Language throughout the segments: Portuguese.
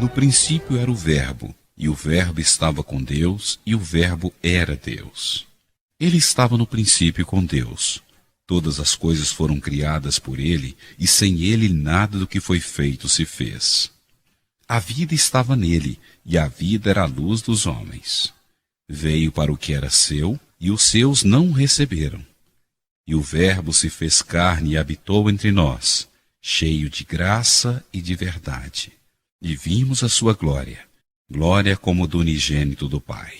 No princípio era o Verbo, e o Verbo estava com Deus, e o Verbo era Deus. Ele estava no princípio com Deus. Todas as coisas foram criadas por ele, e sem ele nada do que foi feito se fez. A vida estava nele, e a vida era a luz dos homens. Veio para o que era seu, e os seus não o receberam. E o Verbo se fez carne e habitou entre nós, cheio de graça e de verdade. E vimos a sua glória, glória como do unigênito do Pai.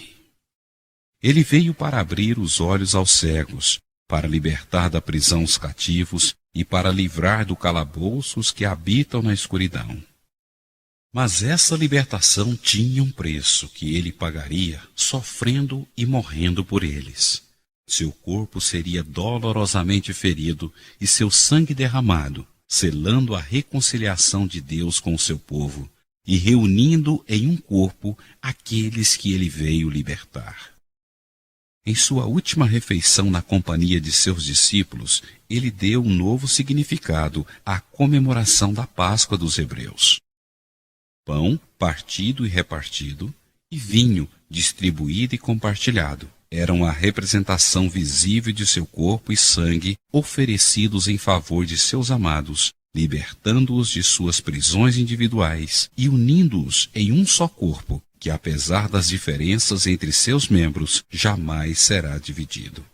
Ele veio para abrir os olhos aos cegos, para libertar da prisão os cativos e para livrar do calabouço os que habitam na escuridão. Mas essa libertação tinha um preço que ele pagaria, sofrendo e morrendo por eles. Seu corpo seria dolorosamente ferido e seu sangue derramado, selando a reconciliação de Deus com o seu povo e reunindo em um corpo aqueles que ele veio libertar. Em sua última refeição na companhia de seus discípulos, ele deu um novo significado à comemoração da Páscoa dos hebreus. Pão partido e repartido, e vinho distribuído e compartilhado, eram a representação visível de seu corpo e sangue oferecidos em favor de seus amados, libertando-os de suas prisões individuais e unindo-os em um só corpo, que apesar das diferenças entre seus membros, jamais será dividido.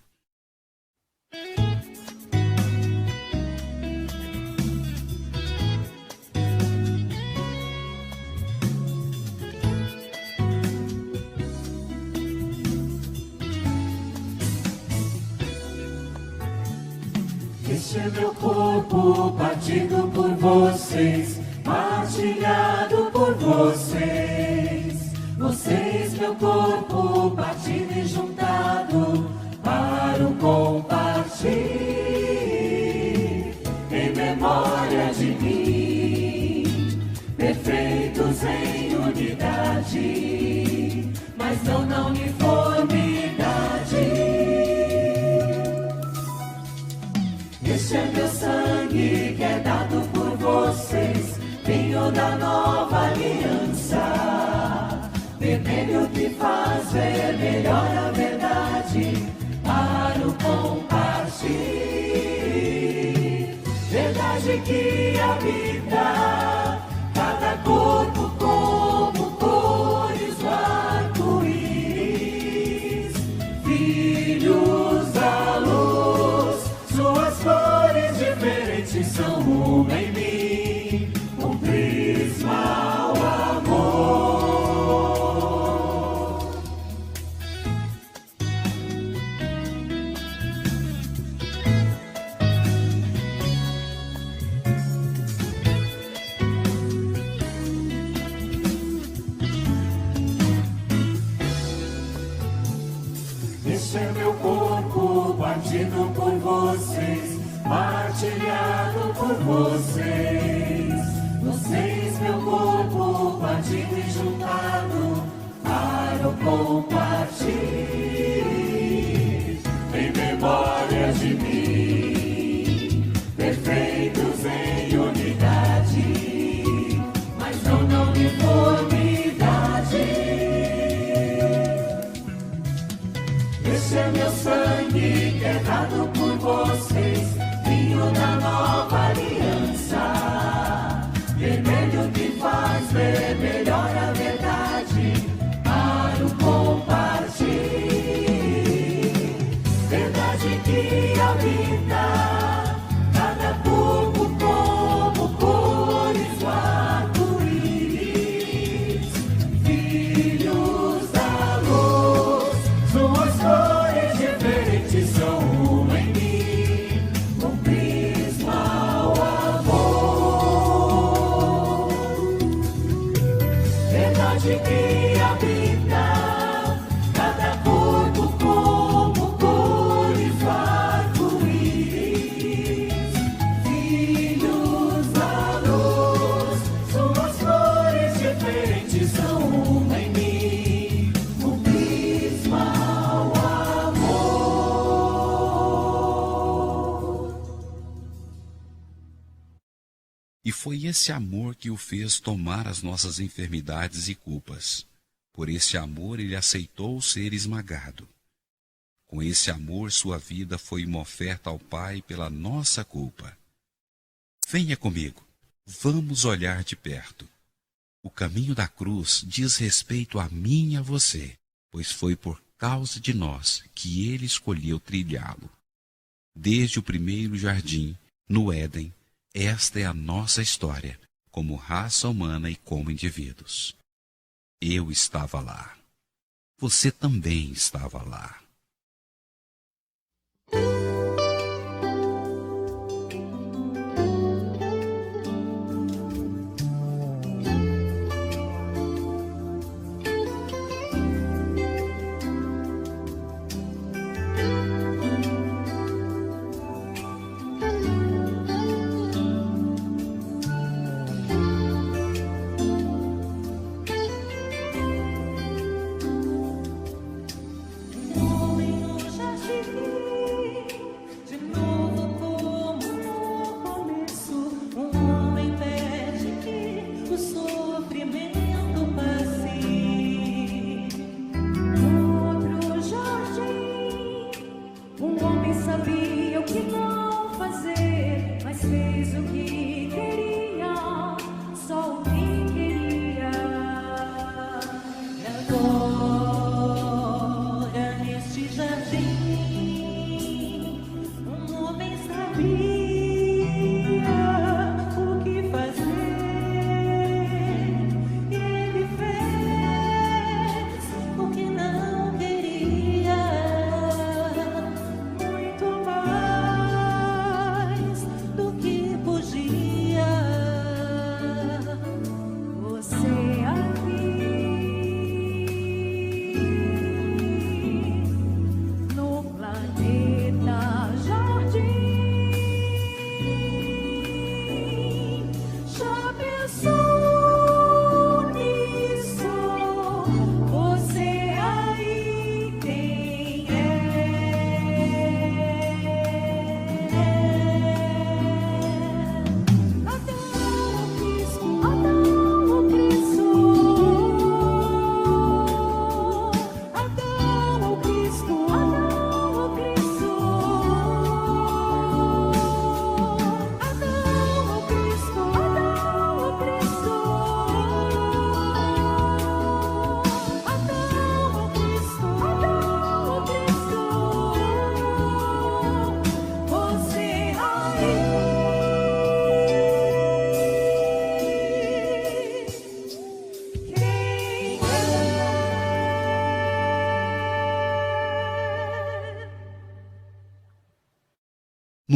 Este é meu corpo partido por vocês, partilhado por vocês. Vocês, meu corpo partido e juntado para o compartir, em memória de mim, perfeitos em unidade, mas não na uniformidade. Este é meu sangue que é dado por vocês, vinho da nova aliança, vermelho que faz ver melhor a verdade, para o compartir, verdade que habita cada corpo como cores do arco-íris, filhos da luz, suas cores diferentes são uma em mim, um prisma ao amor. Este é meu corpo partido por vocês, partilhado por vocês. Vocês, meu corpo partido e juntado para o compartir, em memória de mim, perfeitos em unidade, mas não na uniformidade. Este é meu sangue que é dado por vocês, vinho da nova aliança, vermelho que faz ver melhor a verdade, para o compartir, verdade que habita cada corpo como cores do arco-íris, filhos da luz, suas cores diferentes são uma em mim, E foi esse amor que o fez tomar as nossas enfermidades e culpas. Por esse amor ele aceitou ser esmagado. Com esse amor sua vida foi uma oferta ao Pai pela nossa culpa. Venha comigo, vamos olhar de perto. O caminho da cruz diz respeito a mim e a você, pois foi por causa de nós que ele escolheu trilhá-lo. Desde o primeiro jardim, no Éden, esta é a nossa história, como raça humana e como indivíduos. Eu estava lá. Você também estava lá.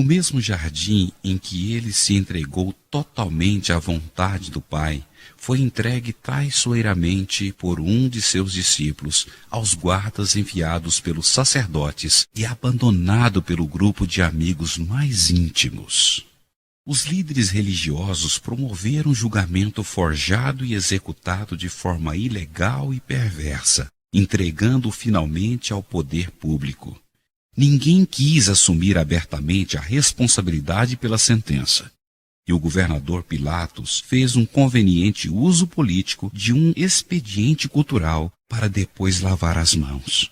No mesmo jardim em que ele se entregou totalmente à vontade do Pai, foi entregue traiçoeiramente por um de seus discípulos aos guardas enviados pelos sacerdotes e abandonado pelo grupo de amigos mais íntimos. Os líderes religiosos promoveram um julgamento forjado e executado de forma ilegal e perversa, entregando-o finalmente ao poder público. Ninguém quis assumir abertamente a responsabilidade pela sentença. E o governador Pilatos fez um conveniente uso político de um expediente cultural para depois lavar as mãos.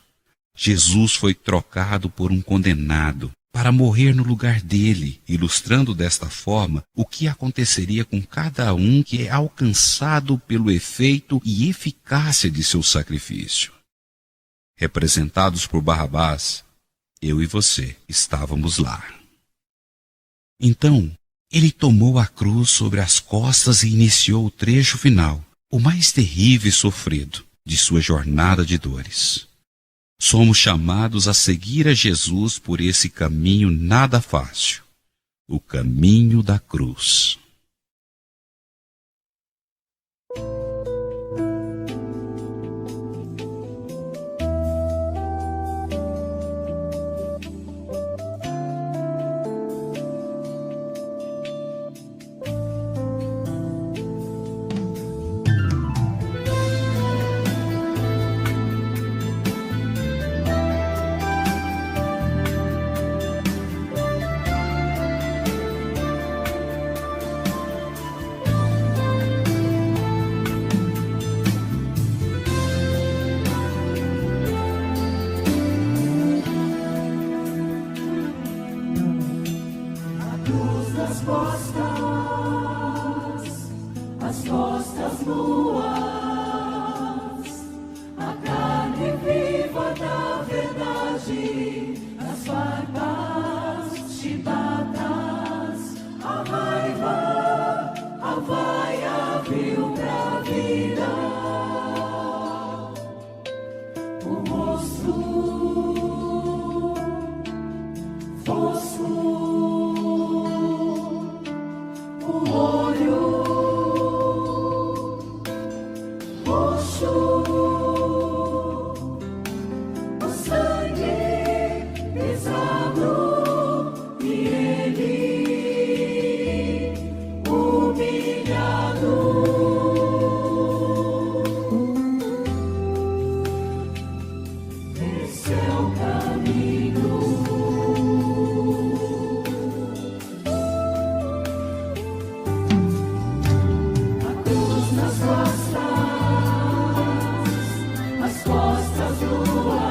Jesus foi trocado por um condenado para morrer no lugar dele, ilustrando desta forma o que aconteceria com cada um que é alcançado pelo efeito e eficácia de seu sacrifício. Representados por Barrabás, eu e você estávamos lá. Então, ele tomou a cruz sobre as costas e iniciou o trecho final, o mais terrível e sofrido, de sua jornada de dores. Somos chamados a seguir a Jesus por esse caminho nada fácil, o caminho da cruz. as costas nuas, a carne viva da verdade, as farpas chibatadas, a raiva, a vaia viu pra vida, o rosto fosco, o olho roxo, o sangue pesado e ele humilhado. Esse é o caminho. Nas costas, as costas nuas,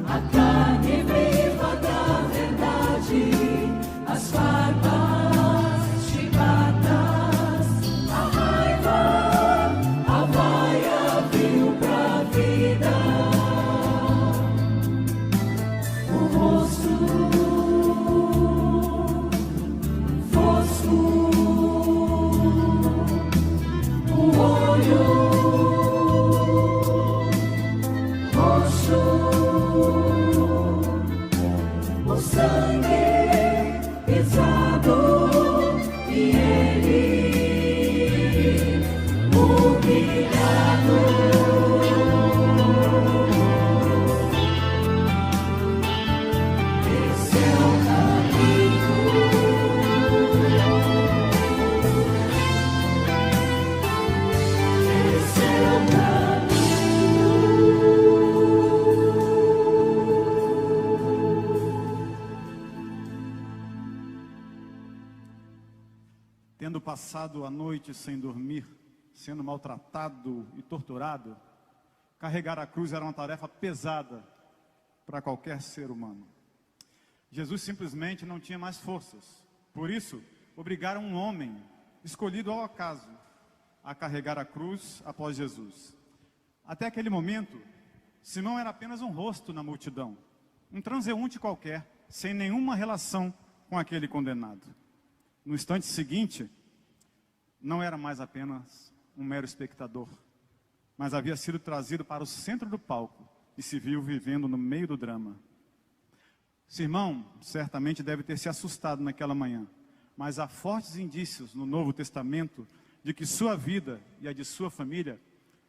a carne viva da verdade, as farpas chibatadas, a raiva, a vaia viu pra vida, o rosto fosco, roxo, o sangue pesado e ele humilhado. Esse é o caminho. Esse é o Tendo passado a noite sem dormir, sendo maltratado e torturado, carregar a cruz era uma tarefa pesada para qualquer ser humano. Jesus simplesmente não tinha mais forças. Por isso, obrigaram um homem, escolhido ao acaso, a carregar a cruz após Jesus. Até aquele momento, Simão era apenas um rosto na multidão, um transeunte qualquer, sem nenhuma relação com aquele condenado. No instante seguinte, não era mais apenas um mero espectador, mas havia sido trazido para o centro do palco e se viu vivendo no meio do drama. Simão certamente deve ter se assustado naquela manhã, mas há fortes indícios no Novo Testamento de que sua vida e a de sua família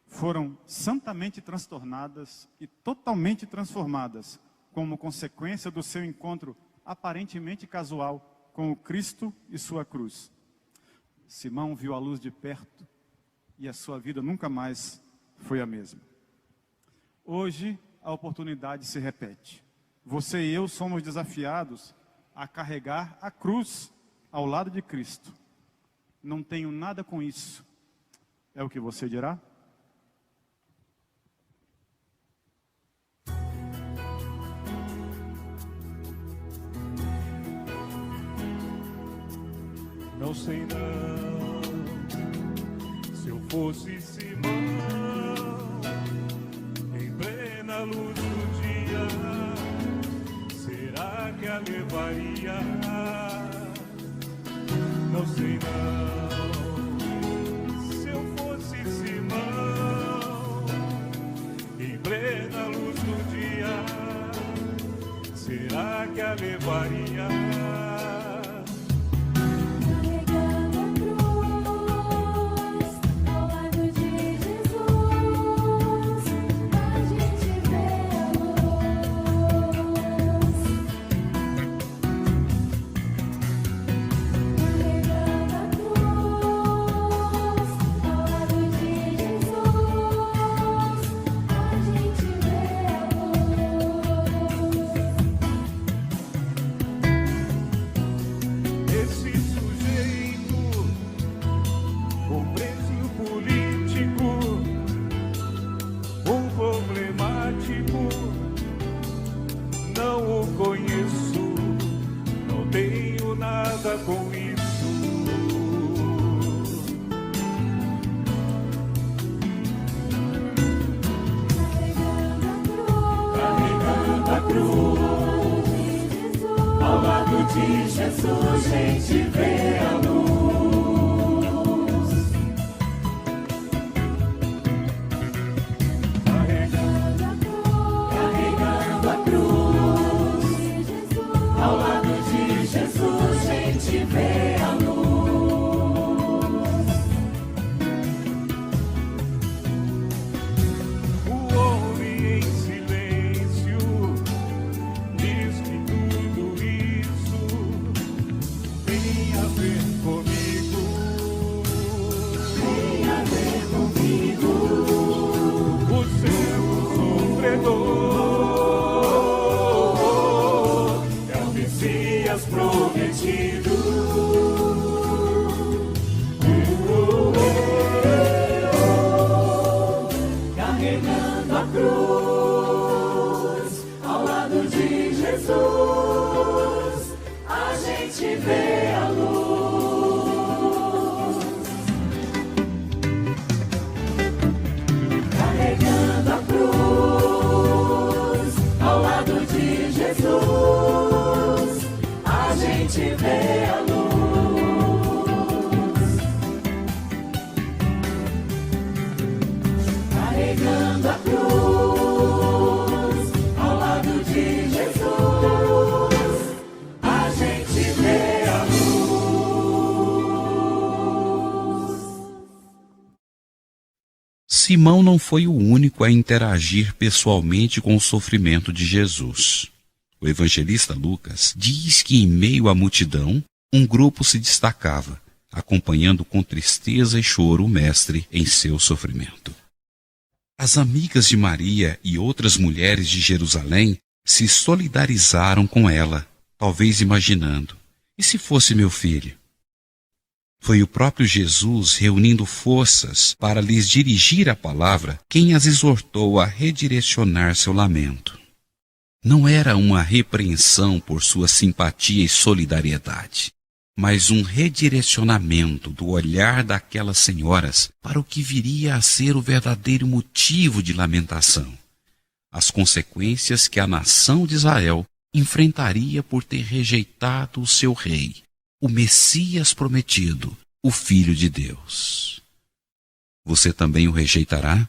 foram santamente transtornadas e totalmente transformadas como consequência do seu encontro aparentemente casual com o Cristo e sua cruz. Simão viu a luz de perto e a sua vida nunca mais foi a mesma. Hoje a oportunidade se repete. Você e eu somos desafiados a carregar a cruz ao lado de Cristo. Não tenho nada com isso. É o que você dirá? Não sei não, se eu fosse Simão, em plena luz do dia, será que a levaria? Não sei não, se eu fosse Simão, em plena luz do dia, será que a levaria? Ao lado de Jesus, gente vê a luz. Carregando a cruz. Ao lado de Jesus, gente vê a luz. O homem em silêncio diz que tudo isso tem a ver comigo. Tem a ver comigo. O seu sofredor é o Messias prometido. Carregando a cruz, ao lado de Jesus, a gente vê a luz. Carregando a cruz, ao lado de Jesus, a gente vê a luz. Carregando a cruz, ao lado de Jesus, a gente vê a luz. Simão não foi o único a interagir pessoalmente com o sofrimento de Jesus. O evangelista Lucas diz que, em meio à multidão, um grupo se destacava, acompanhando com tristeza e choro o mestre em seu sofrimento. As amigas de Maria e outras mulheres de Jerusalém se solidarizaram com ela, talvez imaginando: e se fosse meu filho? Foi o próprio Jesus, reunindo forças para lhes dirigir a palavra, quem as exortou a redirecionar seu lamento. Não era uma repreensão por sua simpatia e solidariedade, mas um redirecionamento do olhar daquelas senhoras para o que viria a ser o verdadeiro motivo de lamentação: as consequências que a nação de Israel enfrentaria por ter rejeitado o seu rei, o Messias prometido, o Filho de Deus. Você também o rejeitará?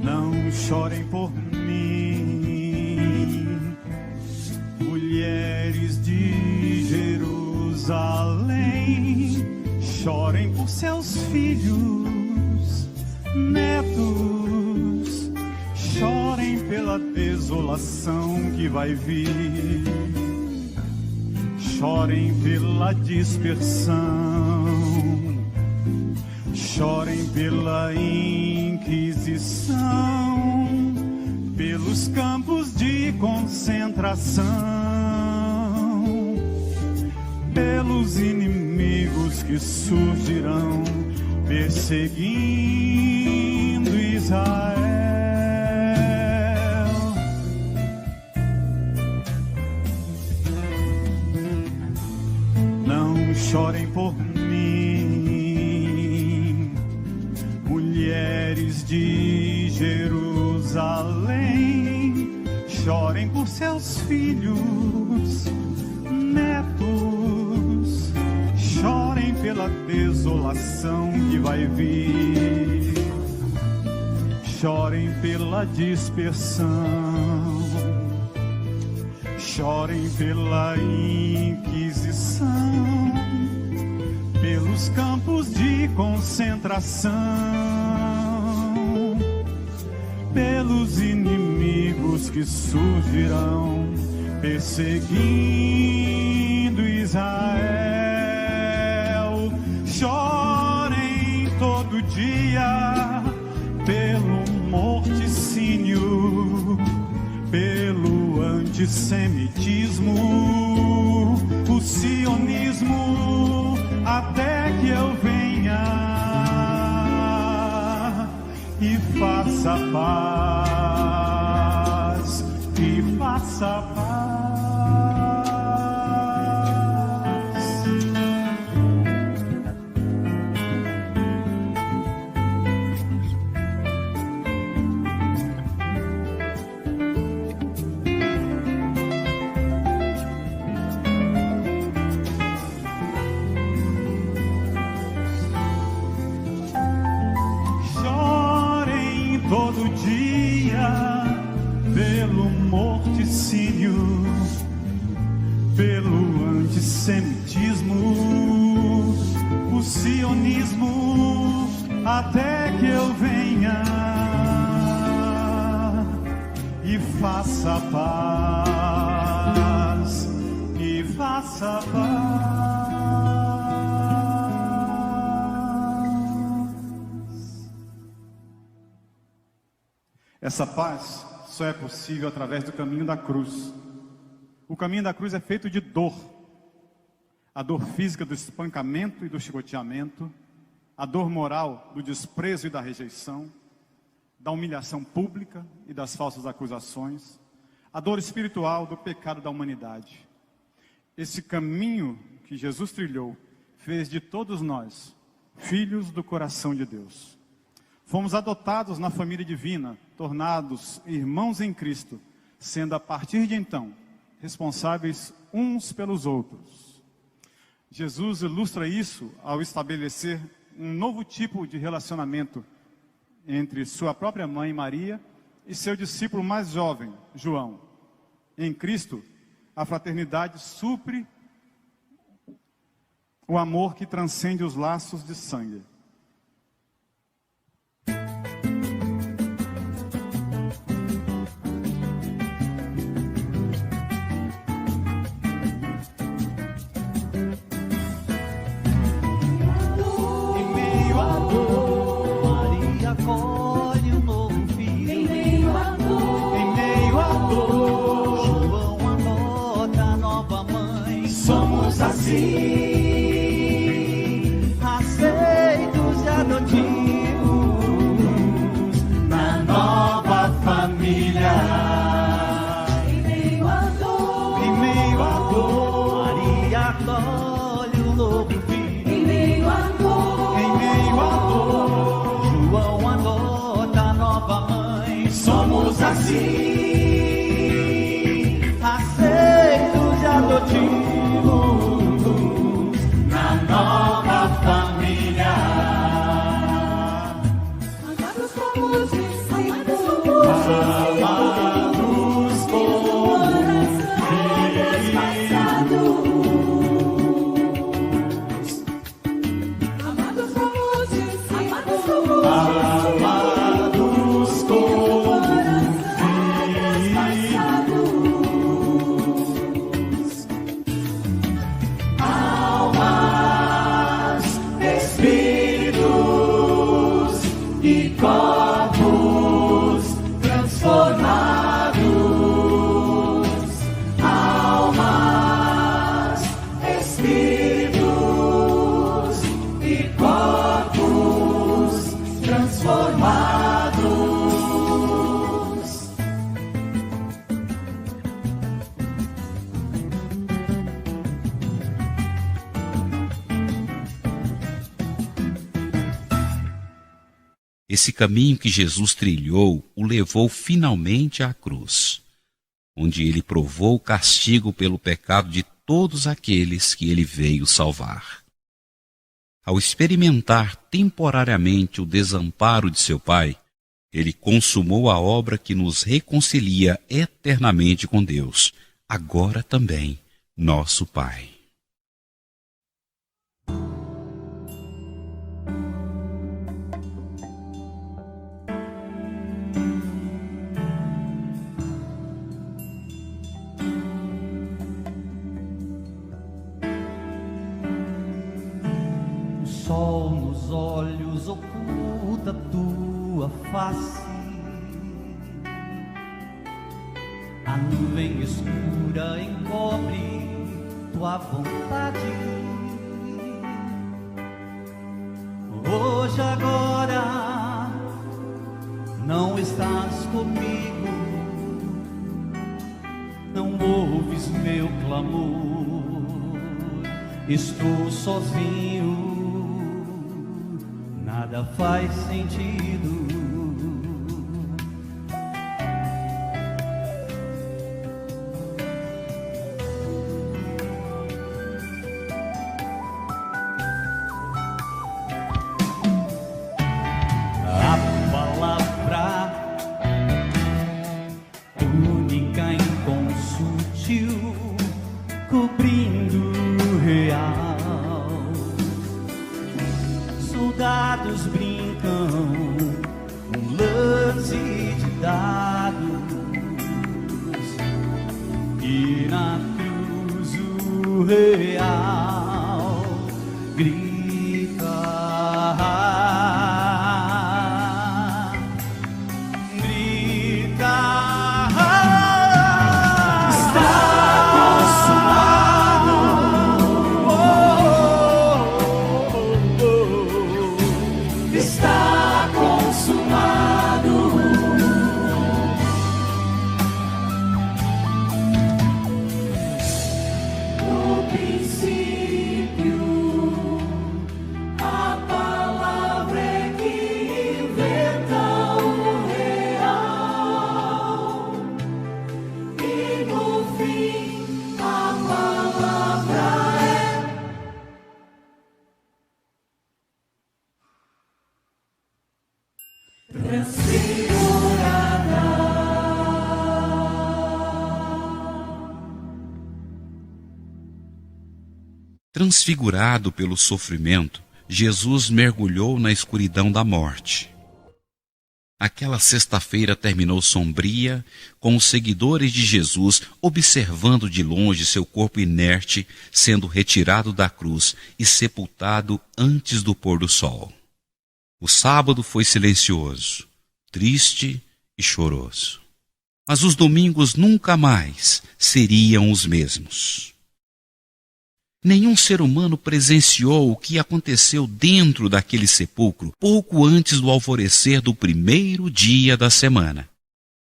Não chorem por mim, mulheres de Jerusalém. Chorem por seus filhos, netos. Chorem pela desolação que vai vir. Chorem pela dispersão. Chorem pela Inquisição, pelos campos de concentração, pelos inimigos que surgirão perseguindo Israel. Não chorem por mim, mulheres de Jerusalém. Chorem por seus filhos, netos. Chorem pela desolação que vai vir. Chorem pela dispersão. Chorem pela Inquisição, pelos campos de concentração, pelos inimigos que surgirão perseguindo Israel. Chorem todo dia pelo morticínio, pelo antissemitismo, o sionismo, até que eu venha e faça paz, e faça paz. morticínio, pelo antissemitismo, o sionismo, até que eu venha e faça paz, e faça paz. Essa paz só é possível através do caminho da cruz. O caminho da cruz é feito de dor. A dor física do espancamento e do chicoteamento, a dor moral do desprezo e da rejeição, da humilhação pública e das falsas acusações, a dor espiritual do pecado da humanidade. Esse caminho que Jesus trilhou fez de todos nós filhos do coração de Deus. Fomos adotados na família divina, tornados irmãos em Cristo, sendo a partir de então responsáveis uns pelos outros. Jesus ilustra isso ao estabelecer um novo tipo de relacionamento entre sua própria mãe Maria e seu discípulo mais jovem, João. Em Cristo, a fraternidade supre o amor que transcende os laços de sangue. Aceitos e adotivos na nova família. Em meio à dor, Maria acolhe o novo filho. Em meio à dor, João adota a nova mãe. Somos assim, aceitos e adotivos nova família. Amados como discípulos, amados como filhos passados. Amados como discípulos, amados como filhos passados. Espíritos e corpos transformados, almas, espíritos e corpos transformados. Esse caminho que Jesus trilhou o levou finalmente à cruz, onde ele provou o castigo pelo pecado de todos aqueles que ele veio salvar. Ao experimentar temporariamente o desamparo de seu Pai, ele consumou a obra que nos reconcilia eternamente com Deus, agora também nosso Pai. O sol nos olhos oculta tua face, a nuvem escura encobre tua vontade. Hoje, agora, não estás comigo, não ouves meu clamor, estou sozinho. Nada faz sentido. A palavra única sutil, cobrindo o real. Soldados brincam com lance de dados, e na cruz o real grita. Transfigurado pelo sofrimento, Jesus mergulhou na escuridão da morte. Aquela sexta-feira terminou sombria, com os seguidores de Jesus observando de longe seu corpo inerte sendo retirado da cruz e sepultado antes do pôr do sol. O sábado foi silencioso, triste e choroso. Mas os domingos nunca mais seriam os mesmos. Nenhum ser humano presenciou o que aconteceu dentro daquele sepulcro pouco antes do alvorecer do primeiro dia da semana.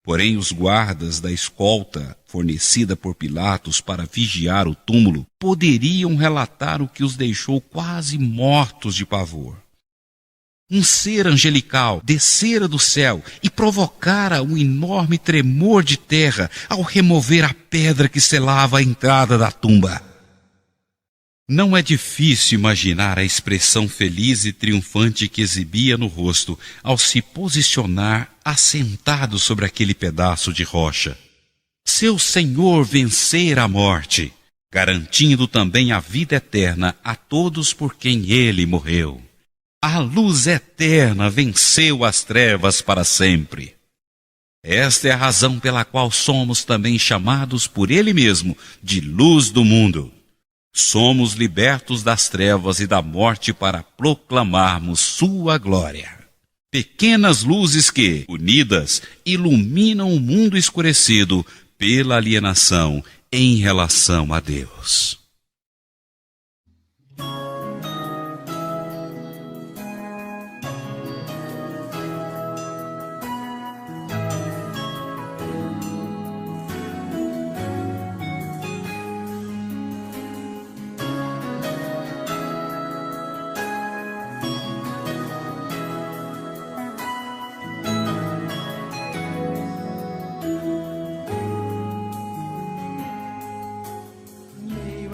Porém, os guardas da escolta fornecida por Pilatos para vigiar o túmulo poderiam relatar o que os deixou quase mortos de pavor. Um ser angelical descera do céu e provocara um enorme tremor de terra ao remover a pedra que selava a entrada da tumba. Não é difícil imaginar a expressão feliz e triunfante que exibia no rosto ao se posicionar assentado sobre aquele pedaço de rocha. Seu Senhor vencera a morte, garantindo também a vida eterna a todos por quem ele morreu. A luz eterna venceu as trevas para sempre. Esta é a razão pela qual somos também chamados por ele mesmo de luz do mundo. Somos libertos das trevas e da morte para proclamarmos sua glória. Pequenas luzes que, unidas, iluminam o mundo escurecido pela alienação em relação a Deus.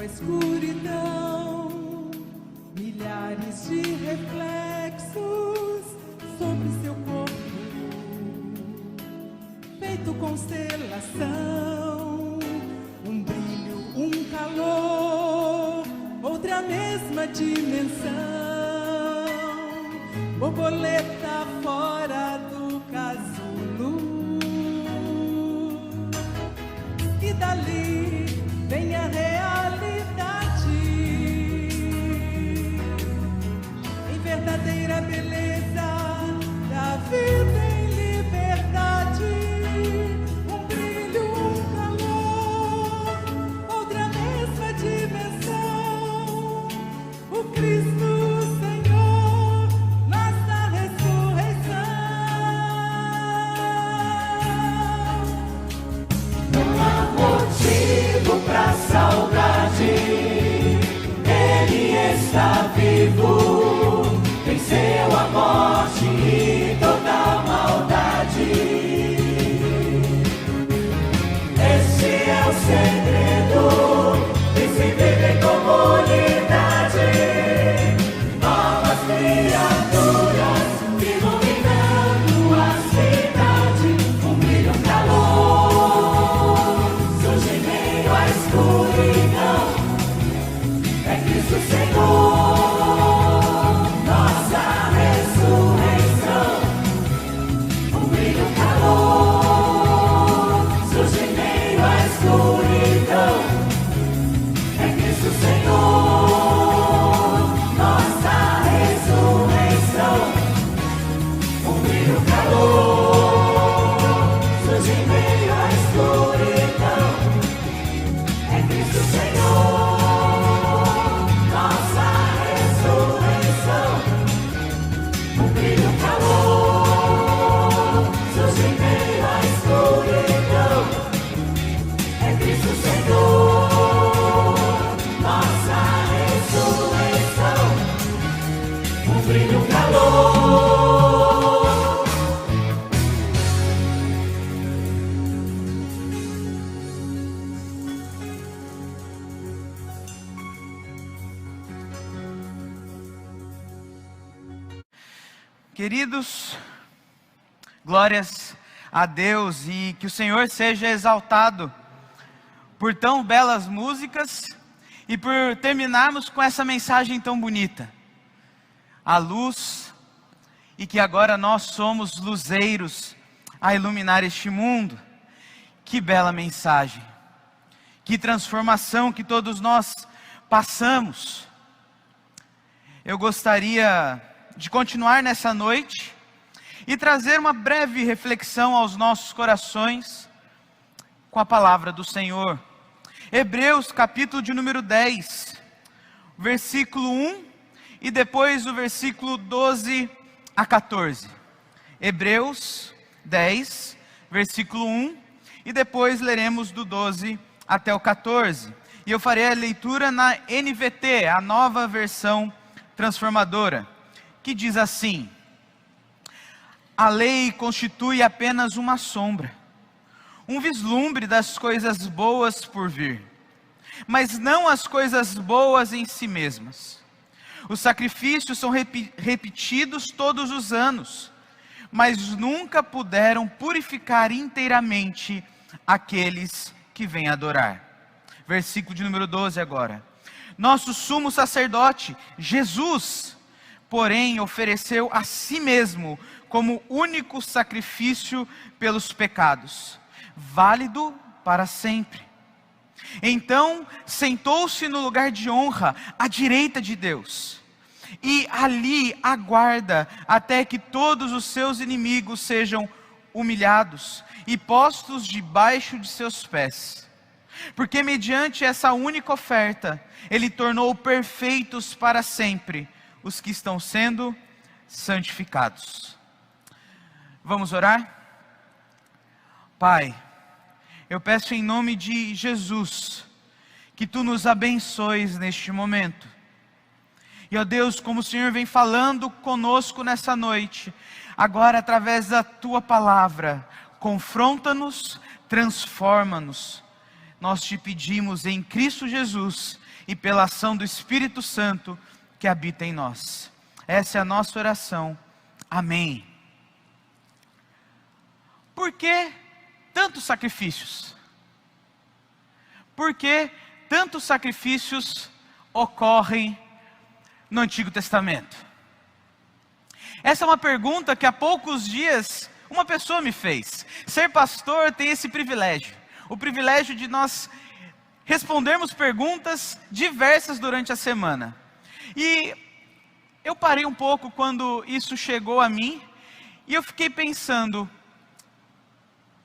Escuridão, milhares de reflexos sobre seu corpo, feito constelação, um brilho, um calor, outra mesma dimensão, borboleta fora do casulo, e dali vem a realidade. Verdadeira beleza da vida em liberdade, um brilho, um calor, outra mesma dimensão, o Cristo Senhor, nossa ressurreição. Não há motivo pra saudade, Ele está vivo. Venceu a morte e toda a maldade. Este é o segredo de se viver em comunidade. Novas criaturas iluminando a cidade. Um brilho, um calor surge em meio à escuridão. É Cristo Senhor, nossa ressurreição. Um brilho, calor, surge em meio à escuridão. É Cristo Senhor, nossa ressurreição. Um brilho, calor, surge em meio à escuridão. É Cristo Senhor, nossa ressurreição. Um brilho, calor. Queridos, glórias a Deus e que o Senhor seja exaltado por tão belas músicas e por terminarmos com essa mensagem tão bonita. A luz, e que agora nós somos luzeiros a iluminar este mundo. Que bela mensagem, que transformação que todos nós passamos. Eu gostaria de continuar nessa noite e trazer uma breve reflexão aos nossos corações com a palavra do Senhor. Hebreus capítulo de número 10, versículo 1 e depois o versículo 12 a 14. Hebreus 10, versículo 1 e depois leremos do 12 até o 14. E eu farei a leitura na NVT, a nova versão transformadora, que diz assim: a lei constitui apenas uma sombra, um vislumbre das coisas boas por vir, mas não as coisas boas em si mesmas. Os sacrifícios são repetidos todos os anos, mas nunca puderam purificar inteiramente aqueles que vêm adorar. Versículo de número 12 agora. Nosso sumo sacerdote, Jesus, porém, ofereceu a si mesmo como único sacrifício pelos pecados, válido para sempre. Então, sentou-se no lugar de honra, à direita de Deus, e ali aguarda até que todos os seus inimigos sejam humilhados e postos debaixo de seus pés. Porque mediante essa única oferta, Ele tornou perfeitos para sempre os que estão sendo santificados. Vamos orar? Pai, eu peço em nome de Jesus, que Tu nos abençoes neste momento. E ó Deus, como o Senhor vem falando conosco nessa noite, agora através da Tua palavra, confronta-nos, transforma-nos. Nós Te pedimos em Cristo Jesus e pela ação do Espírito Santo que habita em nós. Essa é a nossa oração. Amém. Por que tantos sacrifícios? Por que tantos sacrifícios ocorrem no Antigo Testamento? Essa é uma pergunta que há poucos dias uma pessoa me fez. Ser pastor tem esse privilégio. O privilégio de nós respondermos perguntas diversas durante a semana. E eu parei um pouco quando isso chegou a mim e eu fiquei pensando: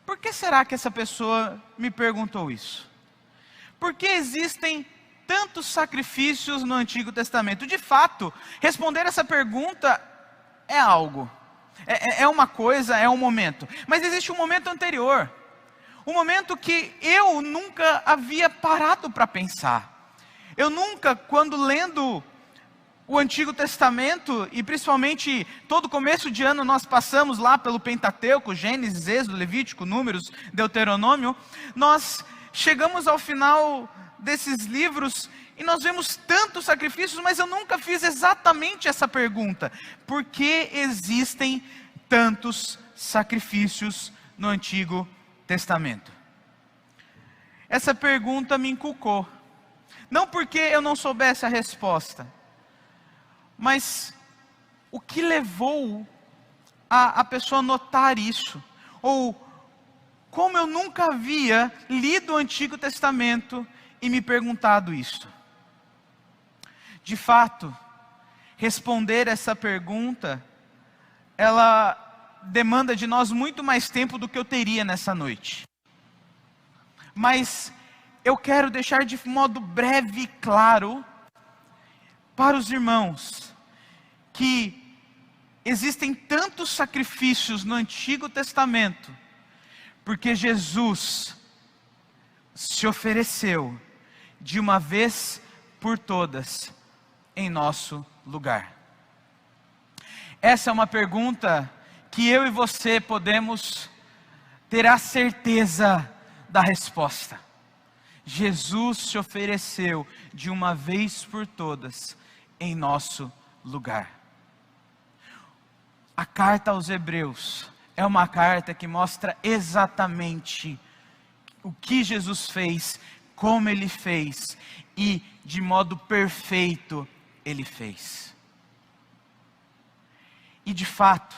por que será que essa pessoa me perguntou isso? Por que existem tantos sacrifícios no Antigo Testamento? De fato, responder essa pergunta é algo, é uma coisa, é um momento. Mas existe um momento anterior, um momento que eu nunca havia parado para pensar. Eu nunca, quando lendo o Antigo Testamento, e principalmente todo começo de ano nós passamos lá pelo Pentateuco, Gênesis, Êxodo, Levítico, Números, Deuteronômio, nós chegamos ao final desses livros e nós vemos tantos sacrifícios, mas eu nunca fiz exatamente essa pergunta: por que existem tantos sacrifícios no Antigo Testamento? Essa pergunta me inculcou, não porque eu não soubesse a resposta, mas o que levou a pessoa notar isso? Ou como eu nunca havia lido o Antigo Testamento e me perguntado isso. De fato, responder essa pergunta, ela demanda de nós muito mais tempo do que eu teria nessa noite. Mas eu quero deixar de modo breve e claro para os irmãos que existem tantos sacrifícios no Antigo Testamento, porque Jesus se ofereceu de uma vez por todas em nosso lugar. Essa é uma pergunta que eu e você podemos ter a certeza da resposta. Jesus se ofereceu de uma vez por todas em nosso lugar. A carta aos Hebreus é uma carta que mostra exatamente o que Jesus fez, como Ele fez e de modo perfeito Ele fez. E de fato,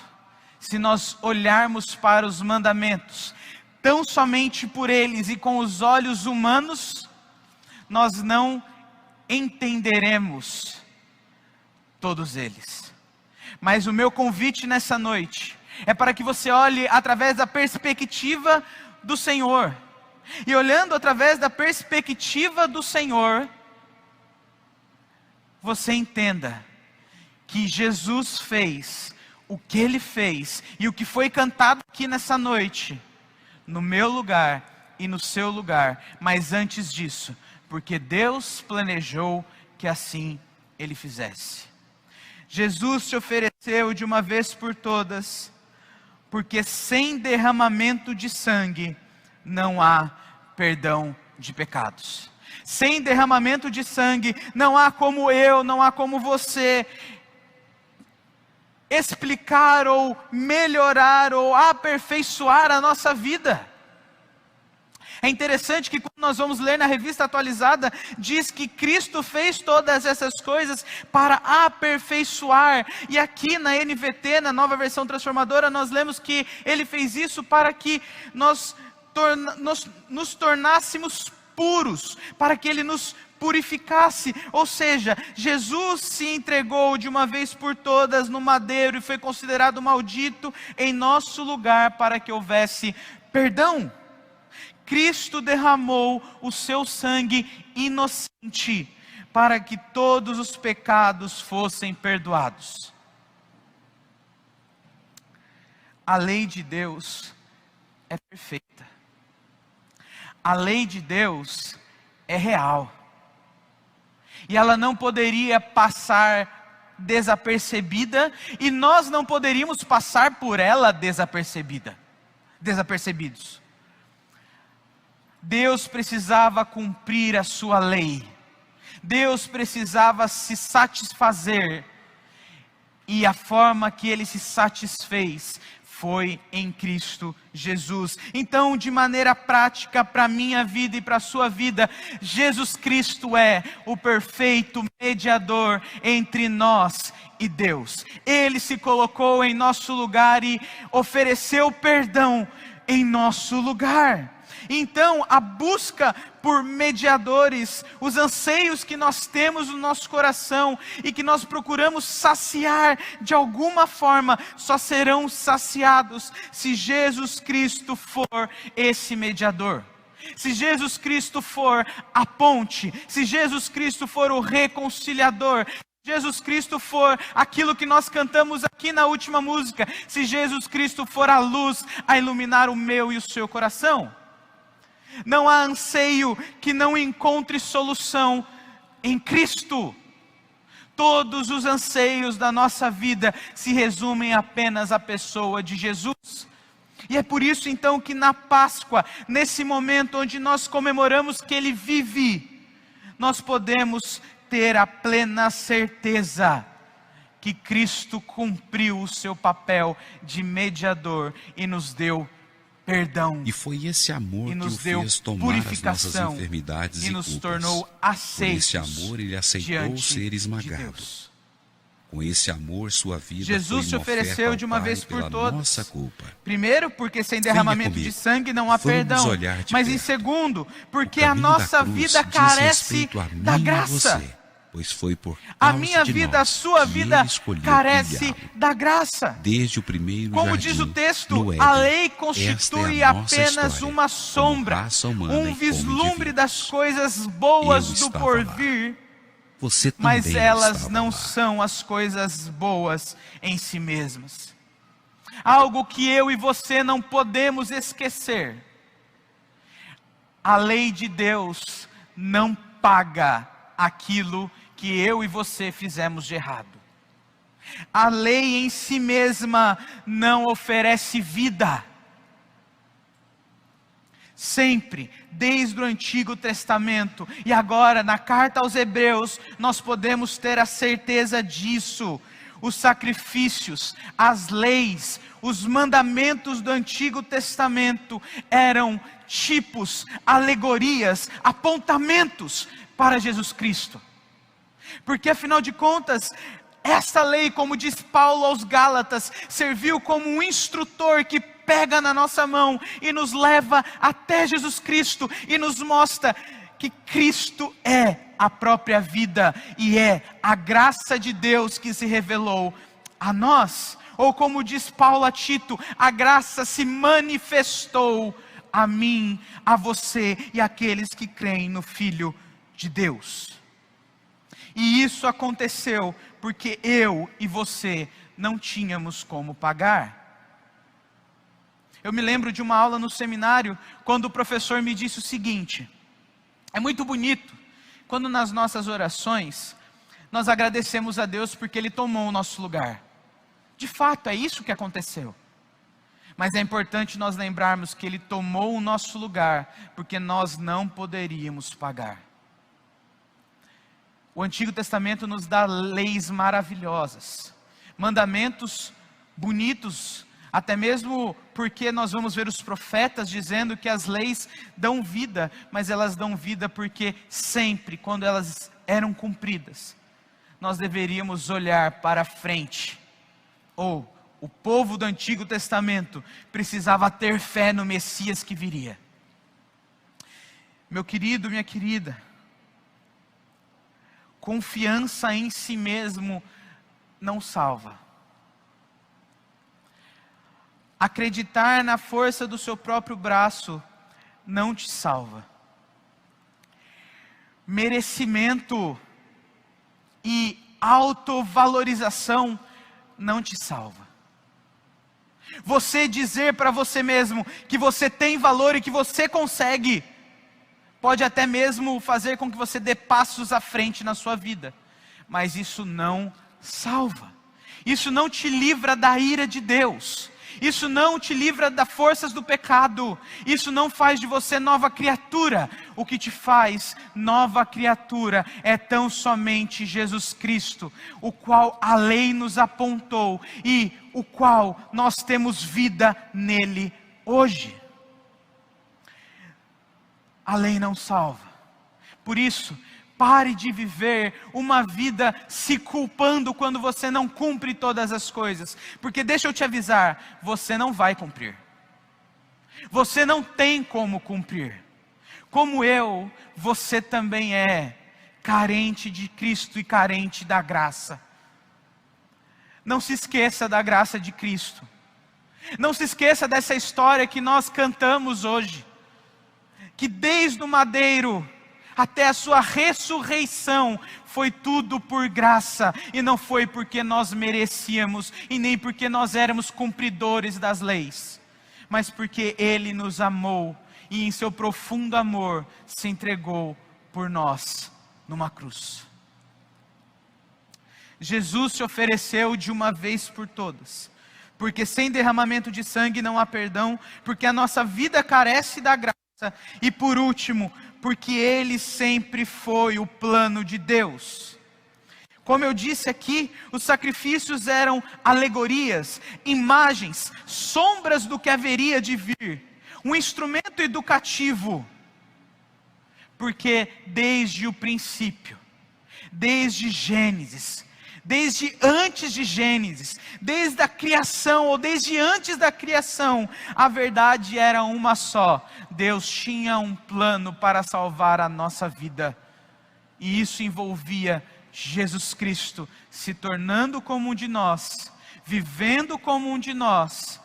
se nós olharmos para os mandamentos, tão somente por eles e com os olhos humanos, nós não entenderemos todos eles. Mas o meu convite nessa noite é para que você olhe através da perspectiva do Senhor. E olhando através da perspectiva do Senhor, você entenda que Jesus fez o que Ele fez e o que foi cantado aqui nessa noite, no meu lugar e no seu lugar, mas antes disso, porque Deus planejou que assim Ele fizesse. Jesus se ofereceu de uma vez por todas, porque sem derramamento de sangue não há perdão de pecados. Sem derramamento de sangue não há como eu, não há como você explicar ou melhorar ou aperfeiçoar a nossa vida. É interessante que quando nós vamos ler na Revista Atualizada, diz que Cristo fez todas essas coisas para aperfeiçoar. E aqui na NVT, na Nova Versão Transformadora, nós lemos que Ele fez isso para que nós nos tornássemos puros, para que Ele nos purificasse. Ou seja, Jesus se entregou de uma vez por todas no madeiro e foi considerado maldito em nosso lugar para que houvesse perdão. Cristo derramou o seu sangue inocente para que todos os pecados fossem perdoados. A lei de Deus é perfeita. A lei de Deus é real. E ela não poderia passar desapercebida, e nós não poderíamos passar por ela desapercebidos. Deus precisava cumprir a sua lei. Deus precisava se satisfazer. E a forma que Ele se satisfez foi em Cristo Jesus. Então, de maneira prática, para a minha vida e para a sua vida, Jesus Cristo é o perfeito mediador entre nós e Deus. Ele se colocou em nosso lugar e ofereceu perdão em nosso lugar. Então, a busca por mediadores, os anseios que nós temos no nosso coração e que nós procuramos saciar de alguma forma, só serão saciados se Jesus Cristo for esse mediador. Se Jesus Cristo for a ponte, se Jesus Cristo for o reconciliador, se Jesus Cristo for aquilo que nós cantamos aqui na última música, se Jesus Cristo for a luz a iluminar o meu e o seu coração. Não há anseio que não encontre solução em Cristo. Todos os anseios da nossa vida se resumem apenas à pessoa de Jesus. E é por isso então que na Páscoa, nesse momento onde nós comemoramos que Ele vive, nós podemos ter a plena certeza que Cristo cumpriu o seu papel de mediador e nos deu perdão. E foi esse amor que o fez tomar as nossas enfermidades e nos culpas. tornou aceitos. Por esse amor Ele aceitou ser esmagado. Com esse amor, sua vida Jesus se foi uma ofereceu oferta ao de uma Pai vez por pela todas. nossa culpa. Primeiro, porque sem derramamento comigo. de sangue não há Vamos perdão. olhar de Mas em perto. segundo, porque O a caminho nossa da cruz vida diz carece respeito a da mim e graça. você, pois foi por A causa minha de vida, nós a sua que vida Ele escolheu carece criá-lo. da graça. Desde o primeiro Como jardim, diz o texto, no Éden. a lei Esta constitui é a nossa apenas história, uma como sombra, raça humana um e como vislumbre das indivíduos. coisas boas Eu do estava porvir, Você também mas elas estava não lá. são as coisas boas em si mesmas. Algo que eu e você não podemos esquecer. A lei de Deus não paga aquilo que eu e você fizemos de errado. A lei em si mesma não oferece vida. Sempre, desde o Antigo Testamento e agora na carta aos Hebreus, nós podemos ter a certeza disso. Os sacrifícios, as leis, os mandamentos do Antigo Testamento eram tipos, alegorias, apontamentos para Jesus Cristo. Porque afinal de contas, essa lei, como diz Paulo aos Gálatas, serviu como um instrutor que pega na nossa mão e nos leva até Jesus Cristo e nos mostra que Cristo é a própria vida e é a graça de Deus que se revelou a nós. Ou como diz Paulo a Tito, a graça se manifestou a mim, a você e àqueles que creem no Filho de Deus. E isso aconteceu porque eu e você não tínhamos como pagar. Eu me lembro de uma aula no seminário, quando o professor me disse o seguinte: é muito bonito, quando nas nossas orações, nós agradecemos a Deus porque Ele tomou o nosso lugar. De fato, é isso que aconteceu. Mas é importante nós lembrarmos que Ele tomou o nosso lugar, porque nós não poderíamos pagar. O Antigo Testamento nos dá leis maravilhosas, mandamentos bonitos, até mesmo porque nós vamos ver os profetas dizendo que as leis dão vida, mas elas dão vida porque sempre, quando elas eram cumpridas, nós deveríamos olhar para frente. Ou o povo do Antigo Testamento precisava ter fé no Messias que viria. Meu querido, minha querida, confiança em si mesmo não salva. Acreditar na força do seu próprio braço não te salva. Merecimento e autovalorização não te salva. Você dizer para você mesmo que você tem valor e que você consegue, pode até mesmo fazer com que você dê passos à frente na sua vida, mas isso não salva. Isso não te livra da ira de Deus. Isso não te livra das forças do pecado. Isso não faz de você nova criatura. O que te faz nova criatura é tão somente Jesus Cristo, o qual a lei nos apontou e o qual nós temos vida nele hoje. A lei não salva. Por isso, pare de viver uma vida se culpando quando você não cumpre todas as coisas. Porque deixa eu te avisar, você não vai cumprir. Você não tem como cumprir. Como eu, você também é carente de Cristo e carente da graça. Não se esqueça da graça de Cristo. Não se esqueça dessa história que nós cantamos hoje. Que desde o madeiro até a sua ressurreição, foi tudo por graça, e não foi porque nós merecíamos, e nem porque nós éramos cumpridores das leis, mas porque Ele nos amou, e em seu profundo amor, se entregou por nós, numa cruz. Jesus se ofereceu de uma vez por todas, porque sem derramamento de sangue não há perdão, porque a nossa vida carece da graça, e por último, porque Ele sempre foi o plano de Deus. Como eu disse aqui, os sacrifícios eram alegorias, imagens, sombras do que haveria de vir. Um instrumento educativo. Porque desde o princípio, desde Gênesis, desde antes de Gênesis, desde a criação, ou desde antes da criação, a verdade era uma só: Deus tinha um plano para salvar a nossa vida, e isso envolvia Jesus Cristo se tornando como um de nós, vivendo como um de nós,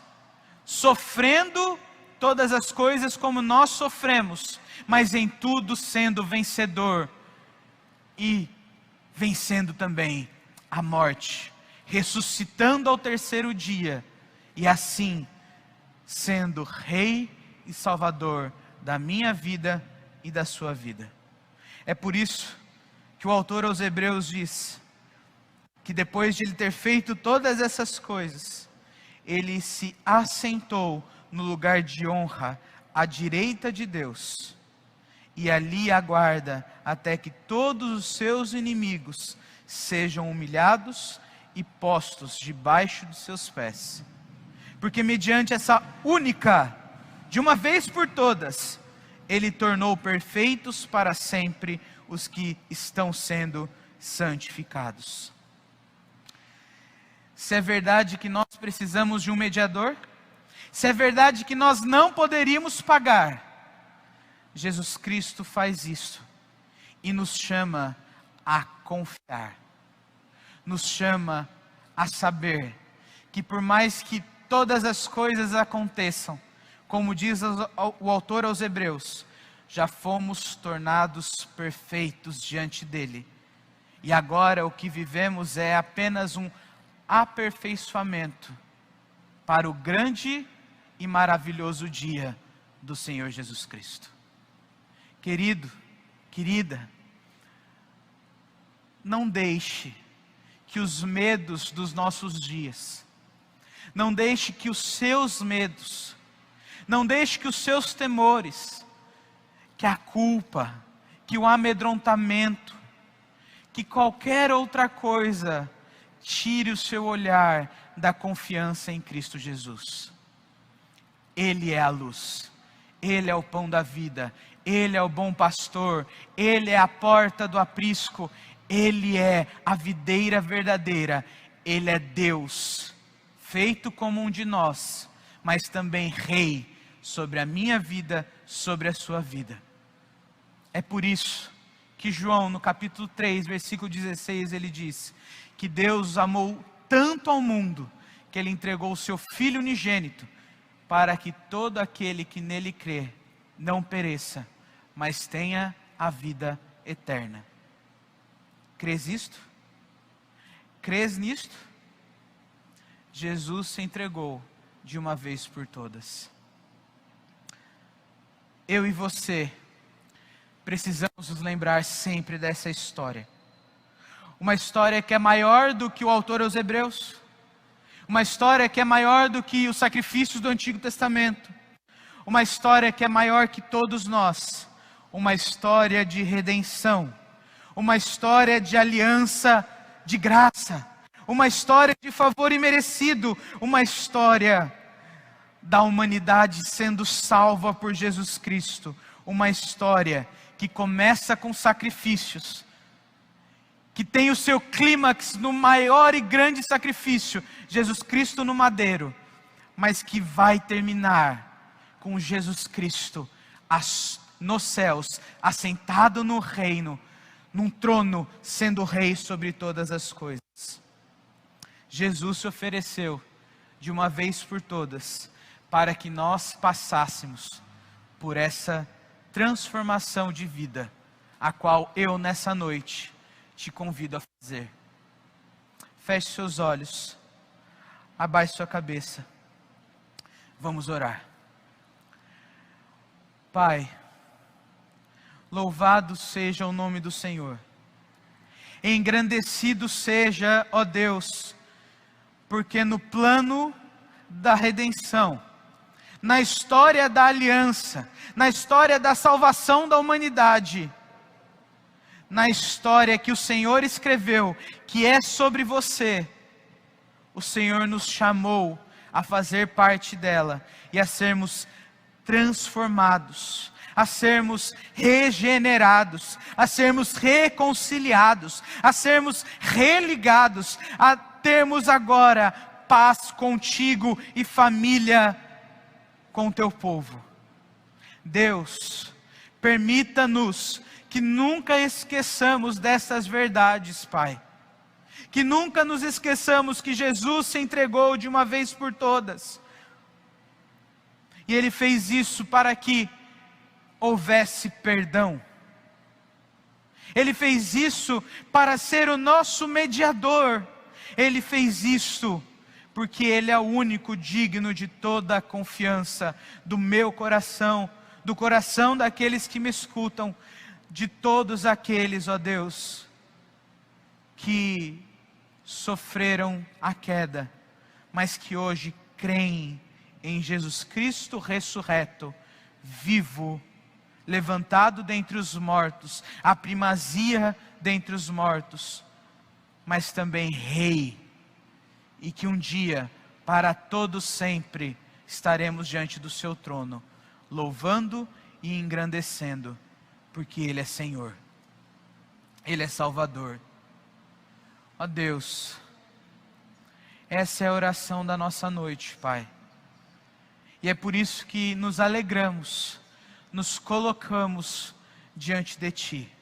sofrendo todas as coisas como nós sofremos, mas em tudo sendo vencedor e vencendo também a morte, ressuscitando ao terceiro dia e assim sendo Rei e Salvador da minha vida e da sua vida. É por isso que o autor aos Hebreus diz que depois de ele ter feito todas essas coisas, ele se assentou no lugar de honra à direita de Deus, e ali aguarda até que todos os seus inimigos sejam humilhados e postos debaixo dos seus pés. Porque mediante essa única, de uma vez por todas, ele tornou perfeitos para sempre os que estão sendo santificados. Se é verdade que nós precisamos de um mediador, se é verdade que nós não poderíamos pagar, Jesus Cristo faz isso e nos chama a confiar, nos chama a saber que por mais que todas as coisas aconteçam, como diz o autor aos Hebreus, já fomos tornados perfeitos diante dele, e agora o que vivemos é apenas um aperfeiçoamento para o grande e maravilhoso dia do Senhor Jesus Cristo. Querido, querida, não deixe que os medos dos nossos dias, não deixe que os seus medos, não deixe que os seus temores, que a culpa, que o amedrontamento, que qualquer outra coisa tire o seu olhar da confiança em Cristo Jesus. Ele é a luz, Ele é o pão da vida, Ele é o bom pastor, Ele é a porta do aprisco, Ele é a videira verdadeira, Ele é Deus, feito como um de nós, mas também Rei sobre a minha vida, sobre a sua vida. É por isso que João, no capítulo 3, versículo 16, ele diz que Deus amou tanto ao mundo, que Ele entregou o seu Filho unigênito, para que todo aquele que nele crê, não pereça, mas tenha a vida eterna. Crês isto? Crês nisto? Jesus se entregou de uma vez por todas. Eu e você precisamos nos lembrar sempre dessa história. Uma história que é maior do que o autor aos Hebreus. Uma história que é maior do que os sacrifícios do Antigo Testamento. Uma história que é maior que todos nós. Uma história de redenção. Uma história de aliança de graça. Uma história de favor imerecido. Uma história da humanidade sendo salva por Jesus Cristo. Uma história que começa com sacrifícios, que tem o seu clímax no maior e grande sacrifício, Jesus Cristo no madeiro, mas que vai terminar com Jesus Cristo nos céus, assentado no reino, num trono, sendo Rei sobre todas as coisas. Jesus se ofereceu de uma vez por todas, para que nós passássemos por essa transformação de vida, a qual eu nessa noite te convido a fazer. Feche seus olhos, abaixe sua cabeça, vamos orar. Pai, louvado seja o nome do Senhor, engrandecido seja, ó Deus, porque no plano da redenção, na história da aliança, na história da salvação da humanidade, na história que o Senhor escreveu, que é sobre você, o Senhor nos chamou a fazer parte dela e a sermos transformados, a sermos regenerados, a sermos reconciliados, a sermos religados, a termos agora paz contigo e família com o teu povo. Deus, permita-nos que nunca esqueçamos dessas verdades, Pai. Que nunca nos esqueçamos que Jesus se entregou de uma vez por todas. E Ele fez isso para que houvesse perdão. Ele fez isso para ser o nosso mediador. Ele fez isso porque Ele é o único digno de toda a confiança do meu coração, do coração daqueles que me escutam, de todos aqueles, ó Deus, que sofreram a queda, mas que hoje creem em Jesus Cristo ressurreto, vivo, levantado dentre os mortos, a primazia dentre os mortos, mas também Rei, e que um dia, para todos sempre, estaremos diante do seu trono, louvando e engrandecendo, porque Ele é Senhor, Ele é Salvador. Ó Deus, essa é a oração da nossa noite, Pai. E é por isso que nos alegramos, nos colocamos diante de Ti,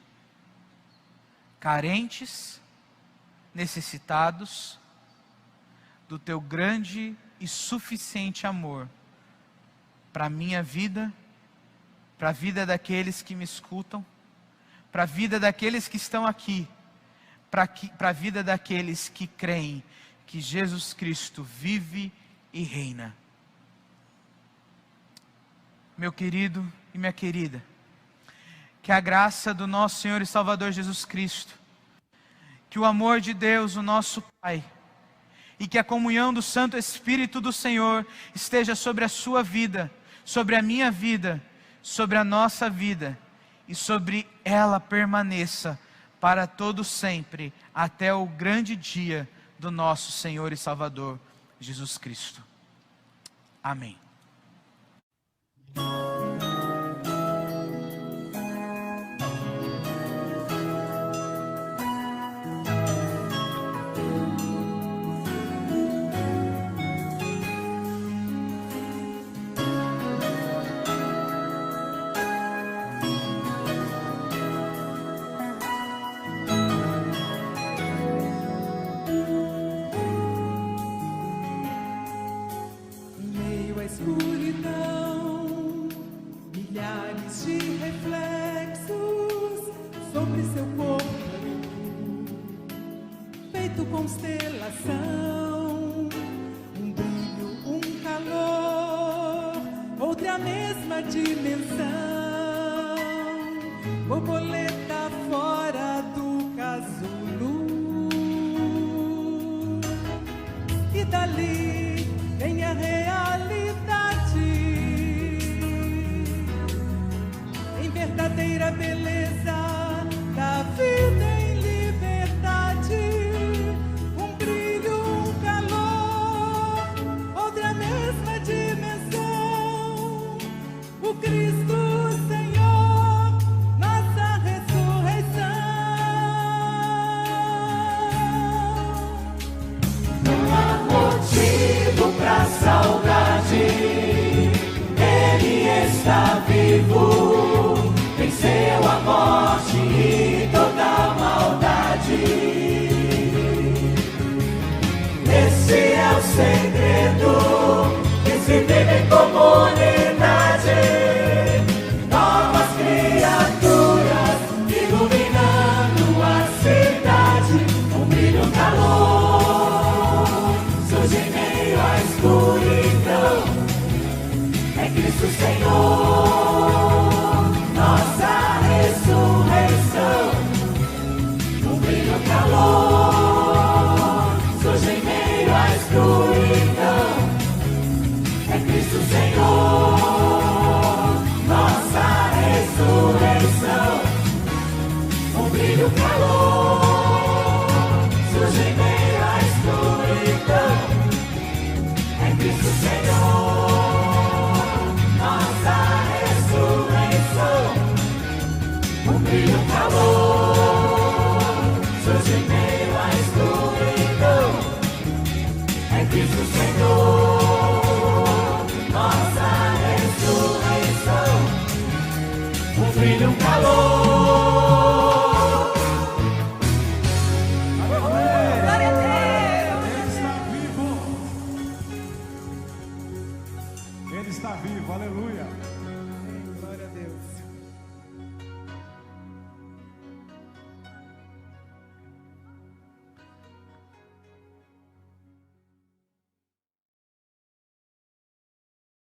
carentes, necessitados do Teu grande e suficiente amor para a minha vida, para a vida daqueles que me escutam, para a vida daqueles que estão aqui, para a vida daqueles que creem que Jesus Cristo vive e reina. Meu querido e minha querida, que a graça do nosso Senhor e Salvador Jesus Cristo, que o amor de Deus, o nosso Pai, e que a comunhão do Santo Espírito do Senhor esteja sobre a sua vida, sobre a minha vida, sobre a nossa vida, e sobre ela permaneça para todo sempre, até o grande dia do nosso Senhor e Salvador Jesus Cristo. Amém. Constelação, um brilho, um calor, outra mesma dimensão, borboleta fora do casulo, e dali vem a realidade, em verdadeira beleza da vida em liberdade. Cristo Senhor, nossa ressurreição. Não há motivo pra saudade, Ele está vivo, venceu a morte. brilha um calor, surge em meio à escuridão. É Cristo Senhor, nossa ressurreição. Brilha um calor. Glória a Deus. Ele está vivo. Ele está vivo, aleluia.